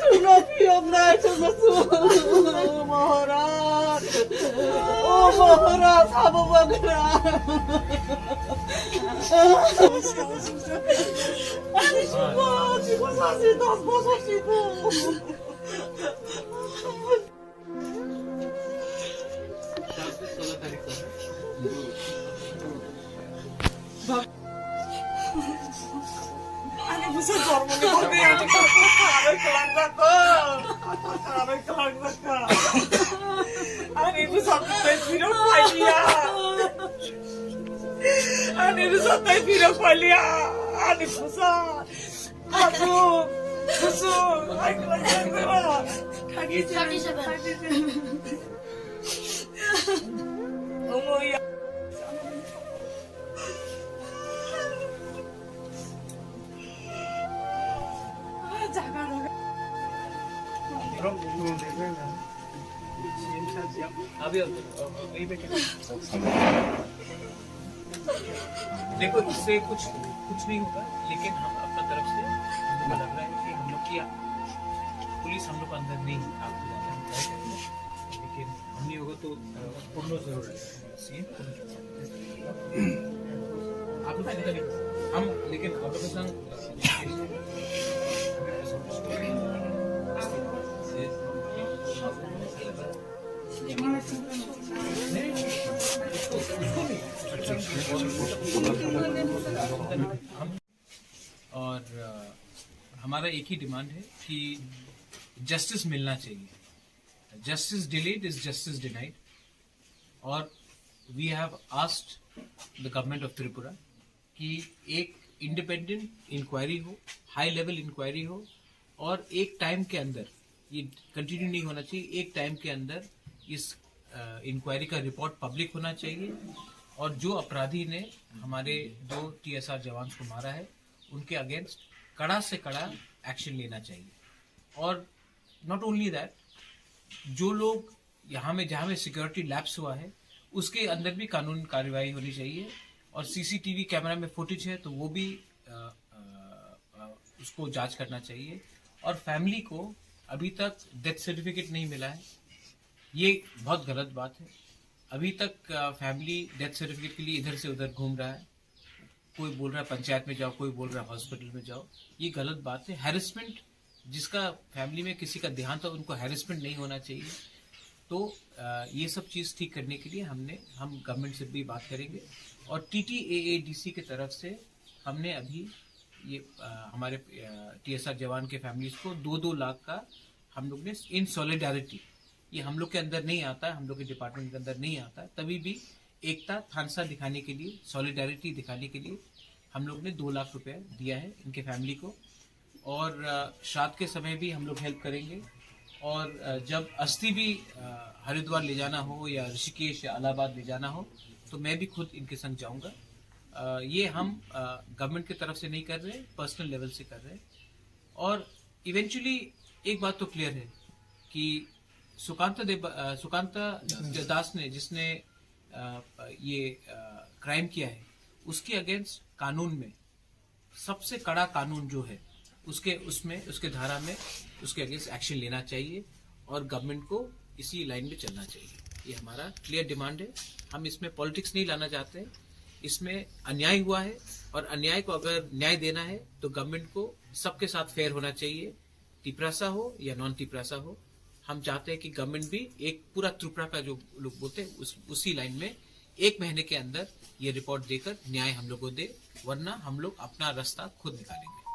Suno piyonda çabası Maharaj. O Maharaj hava bakra. Ani şuba, şuba sasi tas bosa şibu. Ani bisa dormo ni kau dia ni kau kau kelang kau. Ani bisa tak video palia. Ani bisa tak video palia. Ani bisa. Aku bisa. Ay kelang kau. Kaki siapa? Oh ya. देखो इससे कुछ नहीं होगा, लेकिन हम अपना तरफ से हमको लग रहा है कि हम लोग की पुलिस हम लोग अंदर नहीं आपको जाना है, लेकिन हम नहीं होगा तो पूर्ण जरूर है आप लोग चिंता नहीं, हम लेकिन आप लोग के संग और हमारा एक ही डिमांड है कि जस्टिस मिलना चाहिए. Justice delayed is justice denied. और we have asked the government of Tripura कि एक इंडिपेंडेंट इंक्वायरी हो, हाई लेवल इंक्वायरी हो, और एक टाइम के अंदर, ये कंटिन्यू नहीं होना चाहिए, एक टाइम के अंदर इस इंक्वायरी का रिपोर्ट पब्लिक होना चाहिए. और जो अपराधी ने हमारे 2 TSR जवान को मारा है उनके अगेंस्ट कड़ा से कड़ा एक्शन लेना चाहिए. और नॉट ओनली दैट, जो लोग यहाँ में जहाँ में सिक्योरिटी लैप्स हुआ है उसके अंदर भी कानूनी कार्रवाई होनी चाहिए. और CCTV कैमरा में फुटेज है तो वो भी उसको जांच करना चाहिए. और फैमिली को अभी तक डेथ सर्टिफिकेट नहीं मिला है, ये बहुत गलत बात है. अभी तक फैमिली डेथ सर्टिफिकेट के लिए इधर से उधर घूम रहा है. कोई बोल रहा है पंचायत में जाओ, कोई बोल रहा है हॉस्पिटल में जाओ. ये गलत बात है. हैरेसमेंट, जिसका फैमिली में किसी का देहांत हो उनको हैरेसमेंट नहीं होना चाहिए. तो ये सब चीज़ ठीक करने के लिए हम गवर्नमेंट से भी बात करेंगे. और TTAADC की तरफ से हमने अभी ये हमारे TSR जवान के फैमिलीज को 2-2 लाख का हम लोग ने इन सॉलिडारिटी, ये हम लोग के अंदर नहीं आता है, हम लोग के डिपार्टमेंट के अंदर नहीं आता है, तभी भी एकता थानसा दिखाने के लिए, सॉलिडारिटी दिखाने के लिए हम लोग ने 2 लाख रुपए दिया है इनके फैमिली को. और श्राद्ध के समय भी हम लोग हेल्प करेंगे. और जब अस्थि भी हरिद्वार ले जाना हो या ऋषिकेश या इलाहाबाद ले जाना हो तो मैं भी खुद इनके संग जाऊंगा. ये हम गवर्नमेंट की तरफ से नहीं कर रहे, पर्सनल लेवल से कर रहे हैं. और इवेंचुअली एक बात तो क्लियर है कि सुकांत दास ने जिसने ये क्राइम किया है उसके अगेंस्ट कानून में सबसे कड़ा कानून जो है उसके धारा में उसके अगेंस्ट एक्शन लेना चाहिए. और गवर्नमेंट को इसी लाइन में चलना चाहिए. ये हमारा क्लियर डिमांड है. हम इसमें पॉलिटिक्स नहीं लाना चाहते. इसमें अन्याय हुआ है और अन्याय को अगर न्याय देना है तो गवर्नमेंट को सबके साथ फेयर होना चाहिए, तिपरासा हो या नॉन तिपरासा हो. हम चाहते हैं कि गवर्नमेंट भी एक पूरा त्रिपुरा का जो लोग बोलते हैं उसी लाइन में 1 महीने के अंदर ये रिपोर्ट देकर न्याय हम लोग को दे, वरना हम लोग अपना रास्ता खुद निकालेंगे.